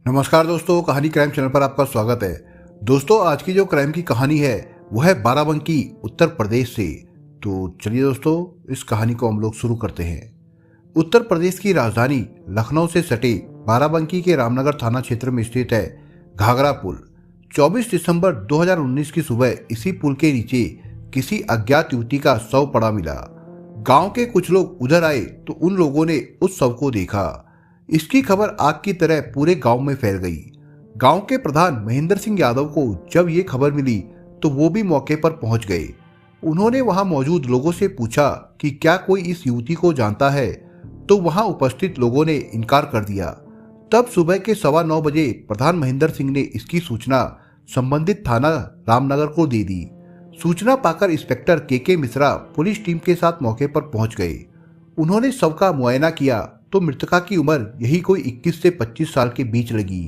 नमस्कार दोस्तों, कहानी क्राइम चैनल पर आपका स्वागत है। दोस्तों, आज की जो क्राइम की कहानी है वो है बाराबंकी, उत्तर प्रदेश से। तो चलिए दोस्तों, इस कहानी को हम लोग शुरू करते हैं। उत्तर प्रदेश की राजधानी लखनऊ से सटे बाराबंकी के रामनगर थाना क्षेत्र में स्थित है घाघरा पुल। 24 दिसंबर 2019 की सुबह इसी पुल के नीचे किसी अज्ञात युवती का शव पड़ा मिला। गांव के कुछ लोग उधर आए तो उन लोगों ने उस शव को देखा। इसकी खबर आग की तरह पूरे गांव में फैल गई। गांव के प्रधान महेंद्र सिंह यादव को जब ये खबर मिली तो वो भी मौके पर पहुंच गए। उन्होंने वहां मौजूद लोगों से पूछा कि क्या कोई इस युवती को जानता है, तो वहां उपस्थित लोगों ने इनकार कर दिया। तब सुबह के 9:15 बजे प्रधान महेंद्र सिंह ने इसकी सूचना संबंधित थाना रामनगर को दे दी। सूचना पाकर इंस्पेक्टर के मिश्रा पुलिस टीम के साथ मौके पर पहुंच गए। उन्होंने शव का मुआयना किया तो मृतका की उम्र यही कोई 21 से 25 साल के बीच लगी।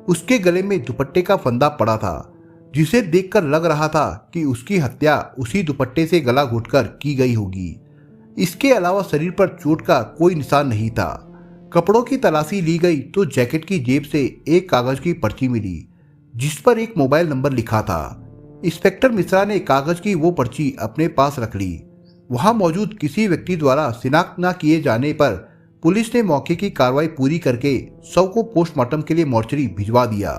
उसके गले में दुपट्टे का फंदा पड़ा था, जिसे देखकर लग रहा था कि उसकी हत्या उसी दुपट्टे से गला घोंटकर की गई होगी। इसके अलावा शरीर पर चोट का कोई निशान नहीं था। कपड़ों की तलाशी ली गई तो जैकेट की जेब से एक कागज की पर्ची मिली, जिस पर एक मोबाइल नंबर लिखा था। इंस्पेक्टर मिश्रा ने कागज की वो पर्ची अपने पास रख ली। वहां मौजूद किसी व्यक्ति द्वारा शिनाख्त न किए जाने पर पुलिस ने मौके की कार्रवाई पूरी करके शव को पोस्टमार्टम के लिए मोर्चरी भिजवा दिया।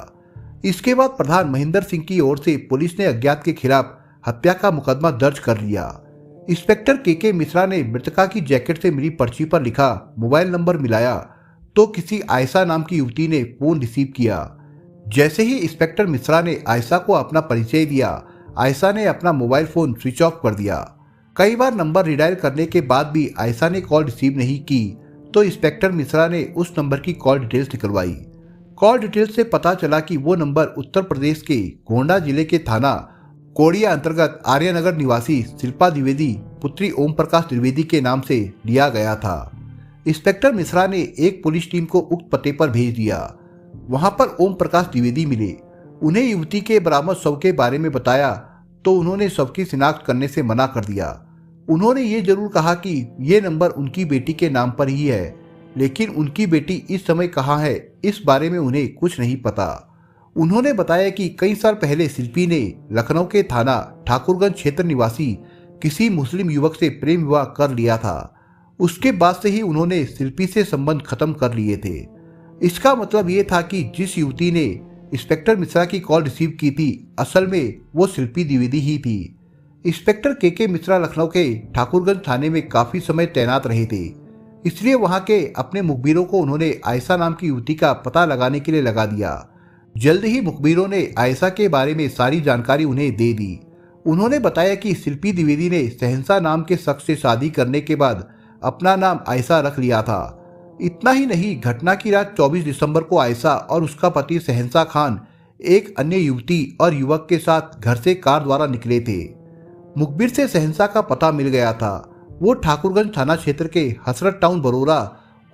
इसके बाद प्रधान महेंद्र सिंह की ओर से पुलिस ने अज्ञात के खिलाफ हत्या का मुकदमा दर्ज कर लिया। इंस्पेक्टर के मिश्रा ने मृतका की जैकेट से मिली पर्ची पर लिखा मोबाइल नंबर मिलाया तो किसी आयशा नाम की युवती ने फोन रिसीव किया। जैसे ही इंस्पेक्टर मिश्रा ने आयशा को अपना परिचय दिया, आयशा ने अपना मोबाइल फोन स्विच ऑफ कर दिया। कई बार नंबर रिडायल करने के बाद भी आयशा ने कॉल रिसीव नहीं की, तो इंस्पेक्टर मिश्रा ने उस नंबर की कॉल डिटेल्स निकलवाई। कॉल डिटेल्स से पता चला कि वो नंबर उत्तर प्रदेश के गोंडा जिले के थाना कोड़िया अंतर्गत आर्यनगर निवासी शिल्पा द्विवेदी पुत्री ओम प्रकाश द्विवेदी के नाम से लिया गया था। इंस्पेक्टर मिश्रा ने एक पुलिस टीम को उक्त पते पर भेज दिया। वहां पर ओम प्रकाश द्विवेदी मिले। उन्हें युवती के बरामद शव के बारे में बताया तो उन्होंने शव की शिनाख्त करने से मना कर दिया। उन्होंने ये जरूर कहा कि ये नंबर उनकी बेटी के नाम पर ही है, लेकिन उनकी बेटी इस समय कहाँ है इस बारे में उन्हें कुछ नहीं पता। उन्होंने बताया कि कई साल पहले शिल्पी ने लखनऊ के थाना ठाकुरगंज क्षेत्र निवासी किसी मुस्लिम युवक से प्रेम विवाह कर लिया था। उसके बाद से ही उन्होंने शिल्पी से संबंध खत्म कर लिए थे। इसका मतलब ये था कि जिस युवती ने इंस्पेक्टर मिश्रा की कॉल रिसीव की थी, असल में वो शिल्पी द्विवेदी ही थी। इंस्पेक्टर के मिश्रा लखनऊ के ठाकुरगंज थाने में काफी समय तैनात रहे थे, इसलिए वहां के अपने मुखबिरों को उन्होंने आयशा नाम की युवती का पता लगाने के लिए लगा दिया। जल्द ही मुखबिरों ने आयशा के बारे में सारी जानकारी उन्हें दे दी। उन्होंने बताया कि शिल्पी द्विवेदी ने शहंशाह नाम के शख्स से शादी करने के बाद अपना नाम आयशा रख लिया था। इतना ही नहीं, घटना की रात 24 दिसंबर को आयशा और उसका पति शहंशाह खान एक अन्य युवती और युवक के साथ घर से कार द्वारा निकले थे। मुखबिर से शहंशाह का पता मिल गया था। वो ठाकुरगंज थाना क्षेत्र के हसरत टाउन बरोरा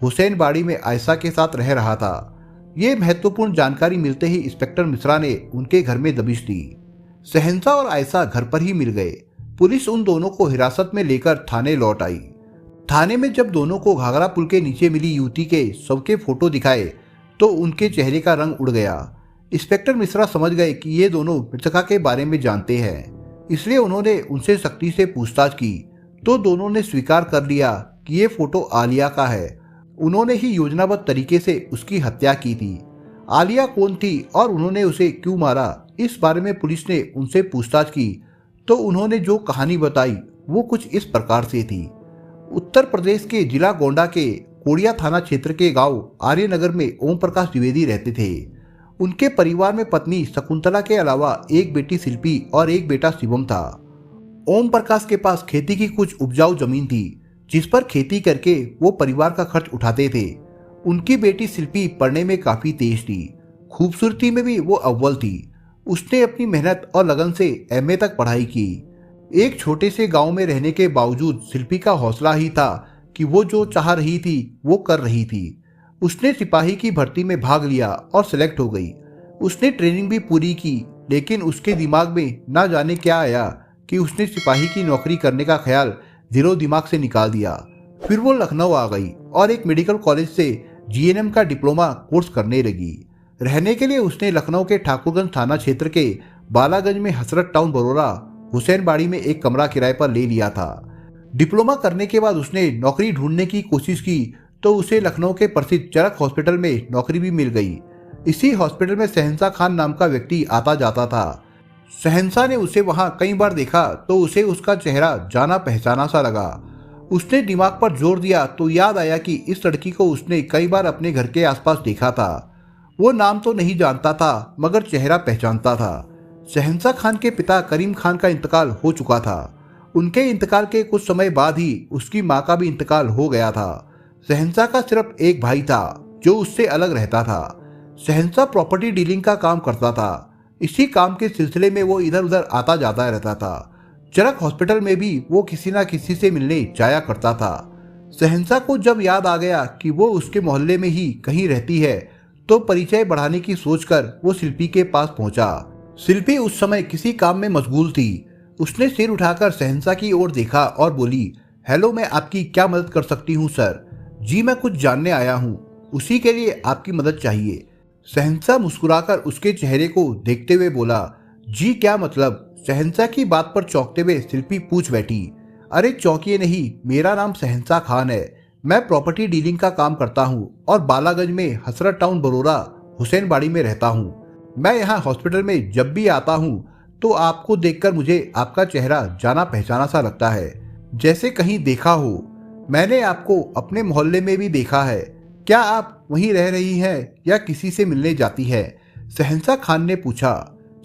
हुसैन बाड़ी में आयशा के साथ रह रहा था। ये महत्वपूर्ण जानकारी मिलते ही इंस्पेक्टर मिश्रा ने उनके घर में दबिश दी। शहंशाह और आयशा घर पर ही मिल गए। पुलिस उन दोनों को हिरासत में लेकर थाने लौट आई। थाने में जब दोनों को घाघरा पुल के नीचे मिली युवती के शव के फोटो दिखाए तो उनके चेहरे का रंग उड़ गया। इंस्पेक्टर मिश्रा समझ गए कि ये दोनों मृतका के बारे में जानते हैं, इसलिए उन्होंने उनसे सख्ती से पूछताछ की तो दोनों ने स्वीकार कर लिया कि ये फोटो आलिया का है। उन्होंने ही योजनाबद्ध तरीके से उसकी हत्या की थी। आलिया कौन थी और उन्होंने उसे क्यों मारा, इस बारे में पुलिस ने उनसे पूछताछ की तो उन्होंने जो कहानी बताई वो कुछ इस प्रकार से थी। उत्तर प्रदेश के जिला गोंडा के कोड़िया थाना क्षेत्र के गांव आर्यनगर में ओम प्रकाश द्विवेदी रहते थे। उनके परिवार में पत्नी शकुंतला के अलावा एक बेटी शिल्पी और एक बेटा शिवम था। ओम प्रकाश के पास खेती की कुछ उपजाऊ जमीन थी, जिस पर खेती करके वो परिवार का खर्च उठाते थे। उनकी बेटी शिल्पी पढ़ने में काफी तेज थी, खूबसूरती में भी वो अव्वल थी। उसने अपनी मेहनत और लगन से एमए तक पढ़ाई की। एक छोटे से गांव में रहने के बावजूद शिल्पी का हौसला ही था कि वो जो चाह रही थी वो कर रही थी। उसने सिपाही की भर्ती में भाग लिया और सिलेक्ट हो गई। उसने ट्रेनिंग भी पूरी की, लेकिन उसके दिमाग में ना जाने क्या आया कि उसने सिपाही की नौकरी करने का ख्याल दिलो दिमाग से निकाल दिया। फिर वो लखनऊ आ गई और एक मेडिकल कॉलेज से जीएनएम का डिप्लोमा कोर्स करने लगी। रहने के लिए उसने लखनऊ के ठाकुरगंज थाना क्षेत्र के बालागंज में हसरत टाउन बरोरा हुसैन बाड़ी में एक कमरा किराए पर ले लिया था। डिप्लोमा करने के बाद उसने नौकरी ढूंढने की कोशिश की तो उसे लखनऊ के प्रसिद्ध चरक हॉस्पिटल में नौकरी भी मिल गई। इसी हॉस्पिटल में शहंशाह खान नाम का व्यक्ति आता जाता था। शहंशाह ने उसे वहां कई बार देखा तो उसे उसका चेहरा जाना पहचाना सा लगा। उसने दिमाग पर जोर दिया तो याद आया कि इस लड़की को उसने कई बार अपने घर के आसपास देखा था। वो नाम तो नहीं जानता था मगर चेहरा पहचानता था। शहंशाह खान के पिता करीम खान का इंतकाल हो चुका था। उनके इंतकाल के कुछ समय बाद ही उसकी मां का भी इंतकाल हो गया था। शहंशाह का सिर्फ एक भाई था जो उससे अलग रहता था। शहंशाह प्रॉपर्टी डीलिंग का काम करता था। इसी काम के सिलसिले में वो इधर उधर आता जाता रहता था। चरक हॉस्पिटल में भी वो किसी ना किसी से मिलने जाया करता था। शहंशाह को जब याद आ गया कि वो उसके मोहल्ले में ही कहीं रहती है तो परिचय बढ़ाने की सोचकर वो शिल्पी के पास पहुंचा। शिल्पी उस समय किसी काम में मशगूल थी। उसने सिर उठाकर शहंशाह की ओर देखा और बोली, हेलो, मैं आपकी क्या मदद कर सकती हूँ सर? जी मैं कुछ जानने आया हूँ, उसी के लिए आपकी मदद चाहिए। शहंशाह मुस्कुराकर उसके चेहरे को देखते हुए बोला, जी क्या मतलब? शहंशाह की बात पर चौंकते हुए शिल्पी पूछ बैठी, अरे चौंकिए नहीं, मेरा नाम शहंशाह खान है। मैं प्रॉपर्टी डीलिंग का काम करता हूँ और बालागंज में हसरत टाउन बरोरा हुसैन बाड़ी में रहता हूँ। मैं यहाँ हॉस्पिटल में जब भी आता हूँ तो आपको देखकर मुझे आपका चेहरा जाना पहचाना सा लगता है, जैसे कहीं देखा हो। मैंने आपको अपने मोहल्ले में भी देखा है। क्या आप वहीं रह रही हैं या किसी से मिलने जाती है? शहंशाह खान ने पूछा।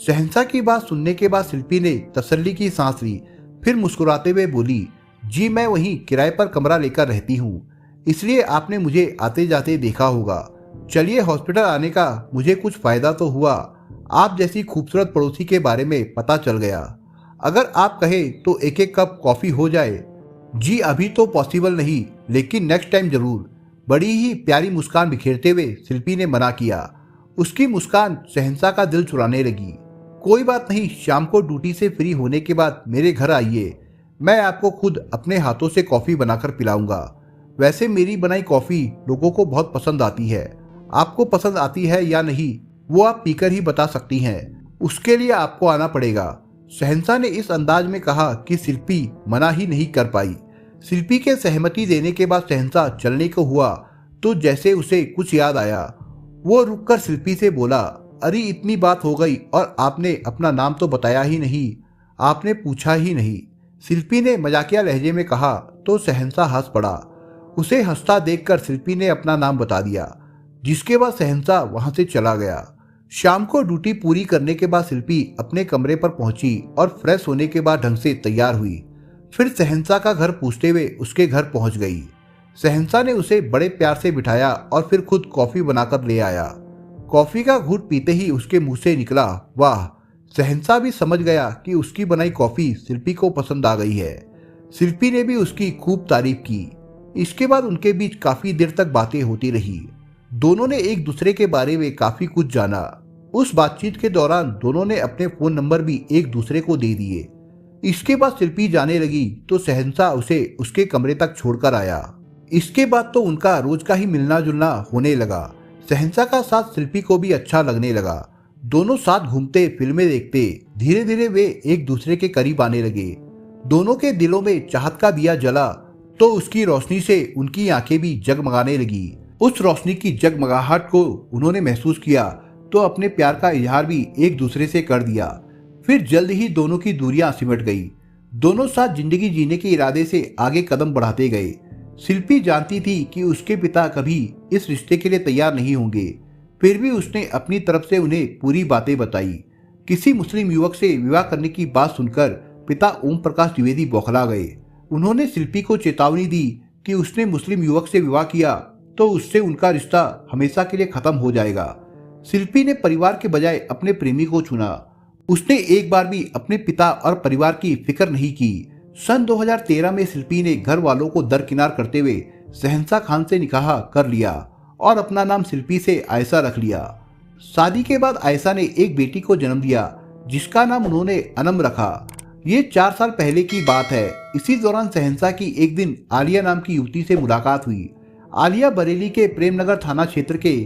शहंशाह की बात सुनने के बाद शिल्पी ने तसल्ली की सांस ली, फिर मुस्कुराते हुए बोली, जी मैं वहीं किराए पर कमरा लेकर रहती हूँ, इसलिए आपने मुझे आते जाते देखा होगा। चलिए, हॉस्पिटल आने का मुझे कुछ फायदा तो हुआ। आप जैसी खूबसूरत पड़ोसी के बारे में पता चल गया। अगर आप कहें तो एक एक कप कॉफी हो जाए। जी अभी तो पॉसिबल नहीं, लेकिन नेक्स्ट टाइम जरूर। बड़ी ही प्यारी मुस्कान बिखेरते हुए शिल्पी ने मना किया। उसकी मुस्कान शहंशाह का दिल चुराने लगी। कोई बात नहीं, शाम को ड्यूटी से फ्री होने के बाद मेरे घर आइए, मैं आपको खुद अपने हाथों से कॉफी बनाकर पिलाऊंगा। वैसे मेरी बनाई कॉफी लोगों को बहुत पसंद आती है। आपको पसंद आती है या नहीं वो आप पीकर ही बता सकती हैं। उसके लिए आपको आना पड़ेगा। शहंशाह ने इस अंदाज में कहा कि शिल्पी मना ही नहीं कर पाई। शिल्पी के सहमति देने के बाद शहंशाह चलने को हुआ तो जैसे उसे कुछ याद आया, वो रुककर शिल्पी से बोला, अरे इतनी बात हो गई और आपने अपना नाम तो बताया ही नहीं, आपने पूछा ही नहीं। शिल्पी ने मजाकिया लहजे में कहा तो शहंशाह हंस पड़ा। उसे हंसता देखकर शिल्पी ने अपना नाम बता दिया, जिसके बाद शहंशाह वहां से चला गया। शाम को ड्यूटी पूरी करने के बाद शिल्पी अपने कमरे पर पहुंची और फ्रेश होने के बाद ढंग से तैयार हुई। फिर शहंशाह का घर पूछते हुए उसके घर पहुंच गई। शहंशाह ने उसे बड़े प्यार से बिठाया और फिर खुद कॉफी बनाकर ले आया। कॉफी का घूंट पीते ही उसके मुंह से निकला, वाह। शहंशाह भी समझ गया कि उसकी बनाई कॉफी शिल्पी को पसंद आ गई है। शिल्पी ने भी उसकी खूब तारीफ की। इसके बाद उनके बीच काफी देर तक बातें होती रही। दोनों ने एक दूसरे के बारे में काफी कुछ जाना। उस बातचीत के दौरान दोनों ने अपने फोन नंबर भी एक दूसरे को दे दिए। इसके बाद शिल्पी जाने लगी तो शहंशाह उसे उसके कमरे तक छोड़कर आया। इसके बाद तो उनका रोज का ही मिलना जुलना होने लगा। शहंशाह का साथ शिल्पी को भी अच्छा लगने लगा। दोनों साथ घूमते, फिल्में देखते, धीरे धीरे वे एक दूसरे के करीब आने लगे। दोनों के दिलों में चाहत का दिया जला तो उसकी रोशनी से उनकी आंखें भी जगमगाने लगी। उस रोशनी की जगमगाहट को उन्होंने महसूस किया तो अपने प्यार का इजहार भी एक दूसरे से कर दिया। फिर जल्द ही दोनों की दूरियां सिमट गई। दोनों साथ जिंदगी जीने के इरादे से आगे कदम बढ़ाते गए। शिल्पी जानती थी कि उसके पिता कभी इस रिश्ते के लिए तैयार नहीं होंगे, फिर भी उसने अपनी तरफ से उन्हें पूरी बातें बताई। किसी मुस्लिम युवक से विवाह करने की बात सुनकर पिता ओम प्रकाश द्विवेदी बौखला गए। उन्होंने शिल्पी को चेतावनी दी कि उसने मुस्लिम युवक से विवाह किया तो उससे उनका रिश्ता हमेशा के लिए खत्म हो जाएगा। शिल्पी ने परिवार के बजाय अपने प्रेमी को चुना। उसने एक बार भी अपने पिता और परिवार की फिक्र नहीं की। सन 2013 में शिल्पी ने घर वालों को दरकिनार करते हुए शहंशाह खान से निकाह कर लिया और अपना नाम शिल्पी से आयशा रख लिया। शादी के बाद आयशा ने एक बेटी को जन्म दिया जिसका नाम उन्होंने अनम रखा। ये 4 साल पहले की बात है। इसी दौरान शहंशाह की एक दिन आलिया नाम की युवती से मुलाकात हुई। आलिया बरेली के प्रेमनगर थाना क्षेत्र के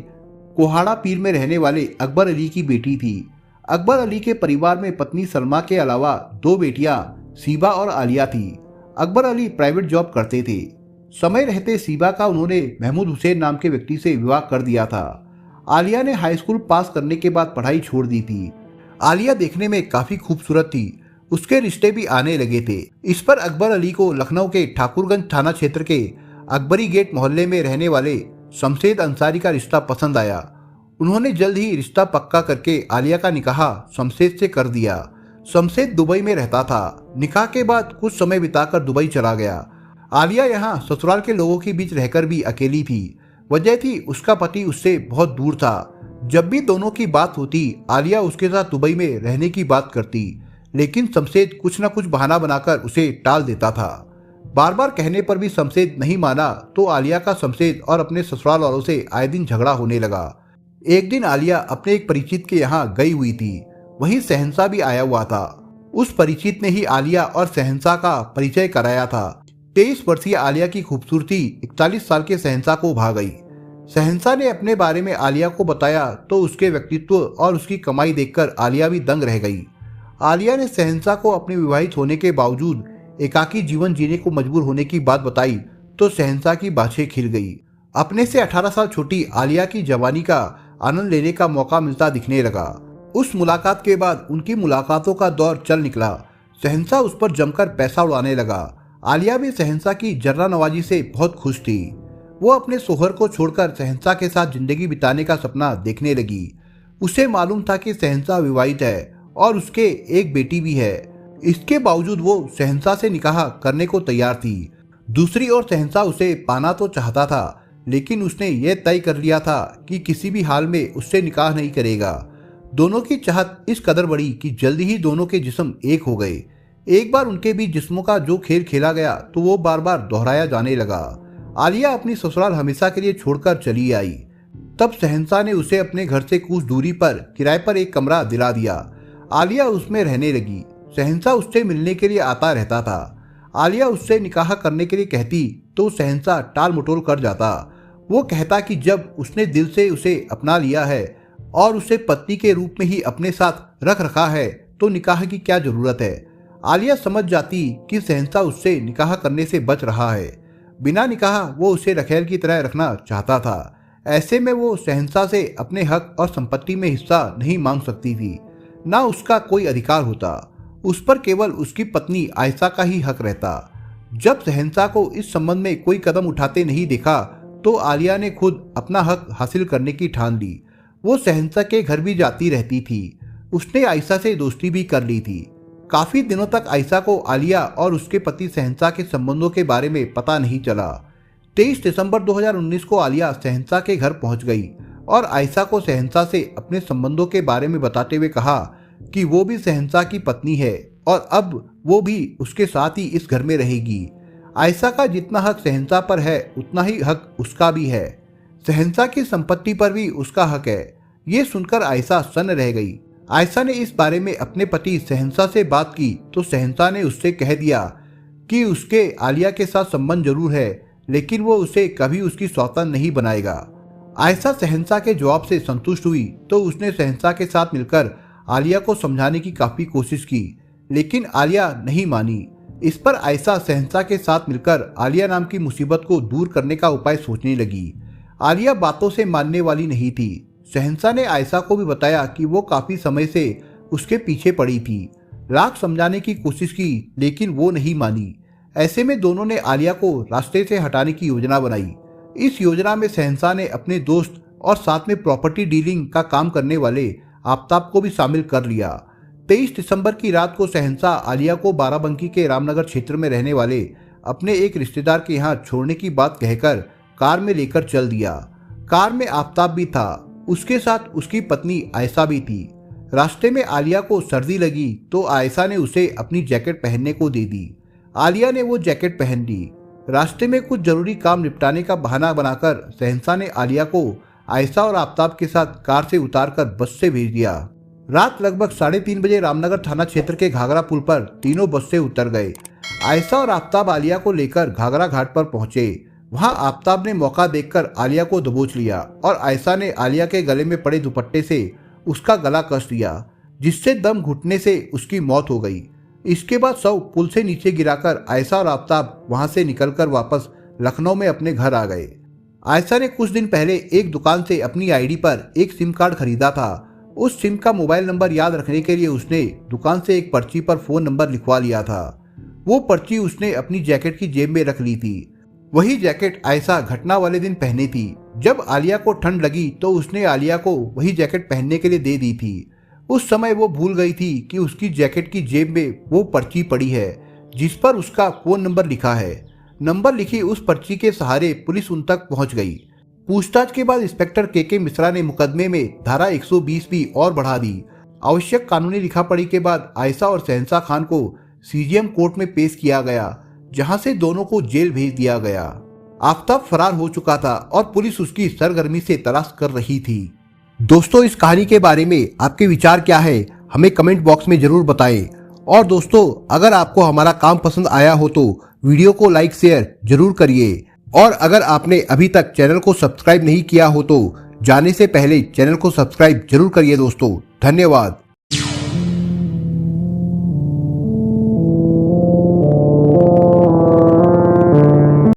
कोहाड़ा पीर में रहने वाले अकबर अली की बेटी थी। अकबर अली के परिवार में पत्नी सलमा के अलावा 2 बेटियां सीबा और आलिया थी। अकबर अली प्राइवेट जॉब करते थे। समय रहते सीबा का उन्होंने महमूद हुसैन नाम के व्यक्ति से विवाह कर दिया था। आलिया ने हाई स्कूल पास करने के बाद पढ़ाई छोड़ दी थी। आलिया देखने में काफी खूबसूरत थी। उसके रिश्ते भी आने लगे थे। इस पर अकबर अली को लखनऊ के ठाकुरगंज थाना क्षेत्र के अकबरी गेट मोहल्ले में रहने वाले शमशेद अंसारी का रिश्ता पसंद आया। उन्होंने जल्द ही रिश्ता पक्का करके आलिया का निकाह शमशेद से कर दिया। शमशेद दुबई में रहता था। निकाह के बाद कुछ समय बिताकर दुबई चला गया। आलिया यहाँ ससुराल के लोगों के बीच रहकर भी अकेली थी। वजह थी उसका पति उससे बहुत दूर था। जब भी दोनों की बात होती आलिया उसके साथ दुबई में रहने की बात करती, लेकिन शमशेद कुछ न कुछ बहाना बनाकर उसे टाल देता था। बार बार कहने पर भी शमशेद नहीं माना तो आलिया का शमशेद और अपने ससुराल वालों से आए दिन झगड़ा होने लगा। एक दिन आलिया अपने एक परिचित के यहाँ गई हुई थी। वहीं शहंशाह भी आया हुआ था। उस परिचित ने ही आलिया और शहंशाह का परिचय कराया था। 23 वर्षीय आलिया की खूबसूरती 41 साल के शहंशाह को भा गई। शहंशाह ने अपने बारे में आलिया को बताया तो उसके व्यक्तित्व और उसकी कमाई देखकर आलिया भी दंग रह गई। आलिया ने शहंशाह को अपने विवाहित होने के बावजूद एकाकी जीवन जीने को मजबूर होने की बात बताई तो शहंशाह की बाछें खिल गई। अपने से 18 साल छोटी आलिया की जवानी का आनंद लेने का मौका मिलता दिखने लगा। उस मुलाकात के बाद उनकी मुलाकातों का दौर चल निकला। शहंशाह उस पर जमकर पैसा उड़ाने लगा। आलिया भी शहंशाह की जर्रा नवाजी से बहुत खुश थी। वो अपने सोहर को छोड़कर शहंशाह के साथ जिंदगी बिताने का सपना देखने लगी। उसे मालूम था कि शहंशाह विवाहित है और उसके एक बेटी भी है। इसके बावजूद वो शहंशाह से निकाह करने को तैयार थी। दूसरी ओर शहंशाह उसे पाना तो चाहता था, लेकिन उसने यह तय कर लिया था कि किसी भी हाल में उससे निकाह नहीं करेगा। दोनों की चाहत इस कदर बढ़ी कि जल्दी ही दोनों के जिस्म एक हो गए। एक बार उनके बीच जिस्मों का जो खेल खेला गया तो वो बार बार दोहराया जाने लगा। आलिया अपनी ससुराल हमेशा के लिए छोड़कर चली आई। तब शहंशाह ने उसे अपने घर से कुछ दूरी पर किराए पर एक कमरा दिला दिया। आलिया उसमें रहने लगी। शहंशाह उससे मिलने के लिए आता रहता था। आलिया उससे निकाह करने के लिए कहती तो शहंशाह टाल मटोल कर जाता। वो कहता कि जब उसने दिल से उसे अपना लिया है और उसे पत्नी के रूप में ही अपने साथ रख रखा है तो निकाह की क्या जरूरत है। आलिया समझ जाती कि शहंशाह उससे निकाह करने से बच रहा है। बिना निकाह वो उसे रखेल की तरह रखना चाहता था। ऐसे में वो शहंशाह से अपने हक और संपत्ति में हिस्सा नहीं मांग सकती थी। ना उसका कोई अधिकार होता। उस पर केवल उसकी पत्नी आयशा का ही हक रहता। जब शहंशाह को इस संबंध में कोई कदम उठाते नहीं देखा तो आलिया ने खुद अपना हक हासिल करने की ठान ली। वो शहंशाह के घर भी जाती रहती थी। उसने आयशा से दोस्ती भी कर ली थी। काफी दिनों तक आयशा को आलिया और उसके पति शहंशाह के संबंधों के बारे में पता नहीं चला। 23 दिसंबर 2019 को आलिया शहंशाह के घर पहुंच गई और आयशा को शहंशाह से अपने संबंधों के बारे में बताते हुए कहा कि वो भी शहंशाह की पत्नी है और अब वो भी उसके साथ ही इस घर में रहेगी। आयशा का जितना हक शहंशाह पर है उतना ही हक उसका भी है। शहंशाह की संपत्ति पर भी उसका हक है। ये सुनकर आयशा सन्न रह गई। आयशा ने इस बारे में अपने पति शहंशाह से बात की तो शहंशाह ने उससे कह दिया कि उसके आलिया के साथ संबंध जरूर है, लेकिन वो उसे कभी उसकी सौतन नहीं बनाएगा। आयशा शहंशाह के जवाब से संतुष्ट हुई तो उसने शहंशाह के साथ मिलकर आलिया को समझाने की काफी कोशिश की, लेकिन आलिया नहीं मानी। इस पर आयशा शहंशाह के साथ मिलकर आलिया नाम की मुसीबत को दूर करने का उपाय सोचने लगी। आलिया बातों से मानने वाली नहीं थी। शहंशाह ने आयशा को भी बताया कि वो काफी समय से उसके पीछे पड़ी थी। लाख समझाने की कोशिश की लेकिन वो नहीं मानी। ऐसे में दोनों ने आलिया को रास्ते से हटाने की योजना बनाई। इस योजना में शहंशाह ने अपने दोस्त और साथ में प्रॉपर्टी डीलिंग का काम करने वाले आफ्ताब को भी शामिल कर लिया। 23 दिसंबर की रात को शहंशाह आलिया को बाराबंकी के रामनगर क्षेत्र में रहने वाले अपने एक रिश्तेदार के यहाँ छोड़ने की बात कहकर कार में लेकर चल दिया। कार में आफ्ताब भी था। उसके साथ उसकी पत्नी आयशा भी थी। रास्ते में आलिया को सर्दी लगी तो आयशा ने उसे अपनी जैकेट पहनने को दे दी। आलिया ने वो जैकेट पहन ली। रास्ते में कुछ जरूरी काम निपटाने का बहाना बनाकर शहंशाह ने आलिया को आयशा और आफ्ताब के साथ कार से उतारकर बस से भेज दिया। रात लगभग 3:30 बजे रामनगर थाना क्षेत्र के घाघरा पुल पर तीनों बस से उतर गए। आयशा और आफ्ताब आलिया को लेकर घाघरा घाट पर पहुंचे। वहां आफताब ने मौका देखकर आलिया को दबोच लिया और आयशा ने आलिया के गले में पड़े दुपट्टे से उसका गला कस दिया, जिससे दम घुटने से उसकी मौत हो गई। इसके बाद शव पुल से नीचे गिराकर आयशा और आफताब वहां से निकलकर वापस लखनऊ में अपने घर आ गए। आयशा ने कुछ दिन पहले एक दुकान से अपनी आईडी पर एक सिम कार्ड खरीदा था। उस सिम का मोबाइल नंबर याद रखने के लिए उसने दुकान से एक पर्ची पर फोन नंबर लिखवा लिया था। वो पर्ची उसने अपनी जैकेट की जेब में रख ली थी। वही जैकेट आयशा घटना वाले दिन पहनी थी। जब आलिया को ठंड लगी तो उसने आलिया को वही जैकेट पहनने के लिए दे दी थी। उस समय वो भूल गई थी कि उसकी जैकेट की जेब में वो पर्ची पड़ी है जिस पर उसका फोन नंबर लिखा है। नंबर लिखी उस पर्ची के सहारे पुलिस उन तक पहुंच गई। पूछताछ के बाद इंस्पेक्टर के मिश्रा ने मुकदमे में धारा 120 भी और बढ़ा दी। आवश्यक कानूनी लिखापढ़ी के बाद आयशा और शहंशाह खान को सीजीएम कोर्ट में पेश किया गया, जहां से दोनों को जेल भेज दिया गया। आफताब फरार हो चुका था और पुलिस उसकी सरगर्मी से तलाश कर रही थी। दोस्तों, इस कहानी के बारे में आपके विचार क्या है, हमें कमेंट बॉक्स में जरूर बताएं। और दोस्तों, अगर आपको हमारा काम पसंद आया हो तो वीडियो को लाइक शेयर जरूर करिए। और अगर आपने अभी तक चैनल को सब्सक्राइब नहीं किया हो तो जाने से पहले चैनल को सब्सक्राइब जरूर करिए दोस्तों। धन्यवाद।